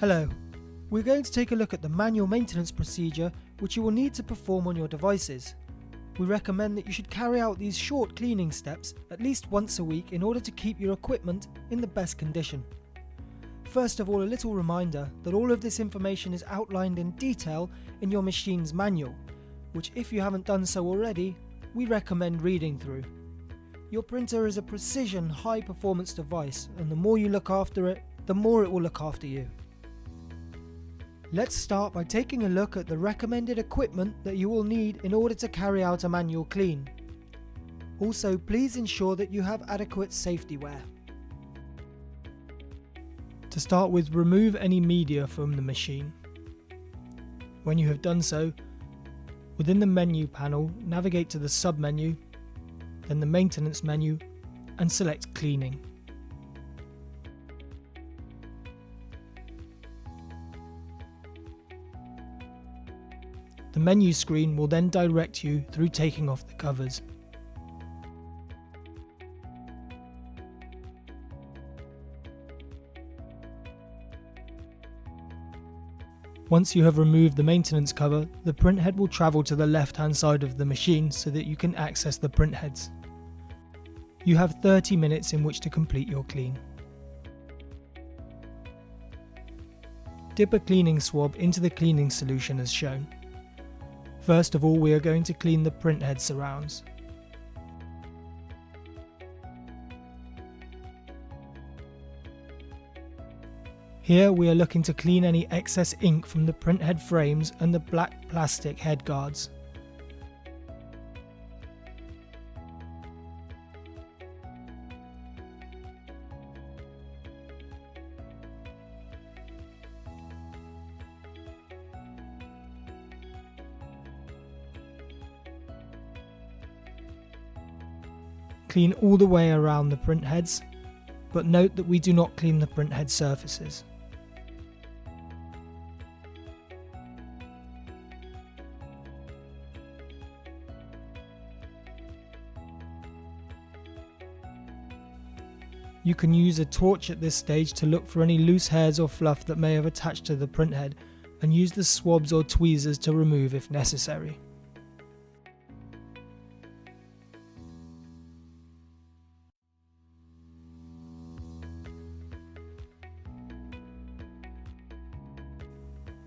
Hello, we're going to take a look at the manual maintenance procedure which you will need to perform on your devices. We recommend that you should carry out these short cleaning steps at least once a week in order to keep your equipment in the best condition. First of all, a little reminder that all of this information is outlined in detail in your machine's manual, which if you haven't done so already, we recommend reading through. Your printer is a precision, high-performance device, and the more you look after it, the more it will look after you. Let's start by taking a look at the recommended equipment that you will need in order to carry out a manual clean. Also, please ensure that you have adequate safety wear. To start with, remove any media from the machine. When you have done so, within the menu panel, navigate to the sub-menu, then the maintenance menu, and select Cleaning. The menu screen will then direct you through taking off the covers. Once you have removed the maintenance cover, the printhead will travel to the left-hand side of the machine so that you can access the printheads. You have 30 minutes in which to complete your clean. Dip a cleaning swab into the cleaning solution as shown. First of all, we are going to clean the printhead surrounds. Here we are looking to clean any excess ink from the printhead frames and the black plastic head guards. Clean all the way around the printheads, but note that we do not clean the printhead surfaces. You can use a torch at this stage to look for any loose hairs or fluff that may have attached to the printhead, and use the swabs or tweezers to remove if necessary.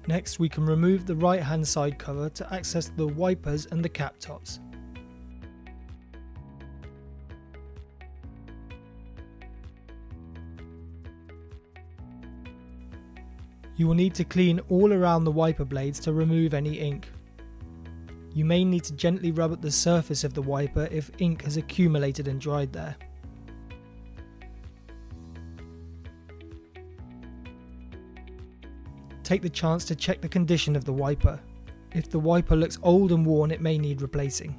Next, we can remove the right hand side cover to access the wipers and the cap tops. You will need to clean all around the wiper blades to remove any ink. You may need to gently rub at the surface of the wiper if ink has accumulated and dried there. Take the chance to check the condition of the wiper. If the wiper looks old and worn, it may need replacing.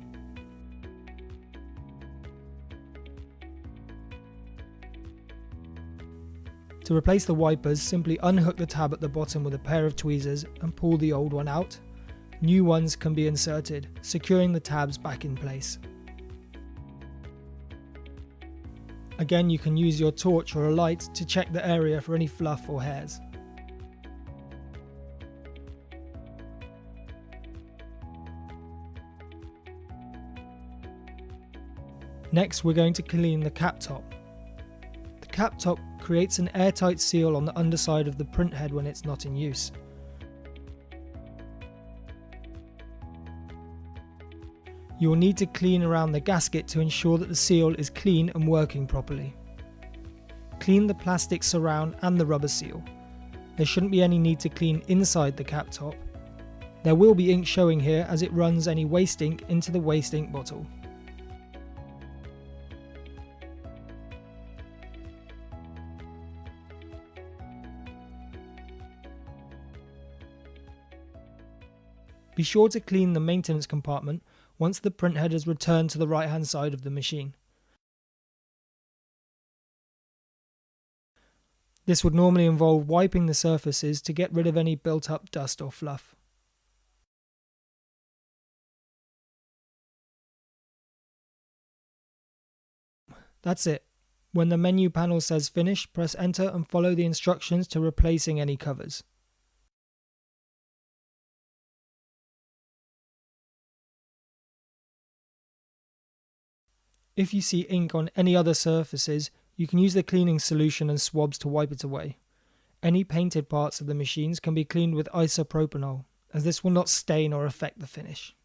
To replace the wipers, simply unhook the tab at the bottom with a pair of tweezers and pull the old one out. New ones can be inserted, securing the tabs back in place. Again, you can use your torch or a light to check the area for any fluff or hairs. Next, we're going to clean the cap top. The cap top creates an airtight seal on the underside of the printhead when it's not in use. You will need to clean around the gasket to ensure that the seal is clean and working properly. Clean the plastic surround and the rubber seal. There shouldn't be any need to clean inside the cap top. There will be ink showing here as it runs any waste ink into the waste ink bottle. Be sure to clean the maintenance compartment once the printhead has returned to the right hand side of the machine. This would normally involve wiping the surfaces to get rid of any built up dust or fluff. That's it. When the menu panel says Finish, press Enter and follow the instructions to replacing any covers. If you see ink on any other surfaces, you can use the cleaning solution and swabs to wipe it away. Any painted parts of the machines can be cleaned with isopropanol, as this will not stain or affect the finish.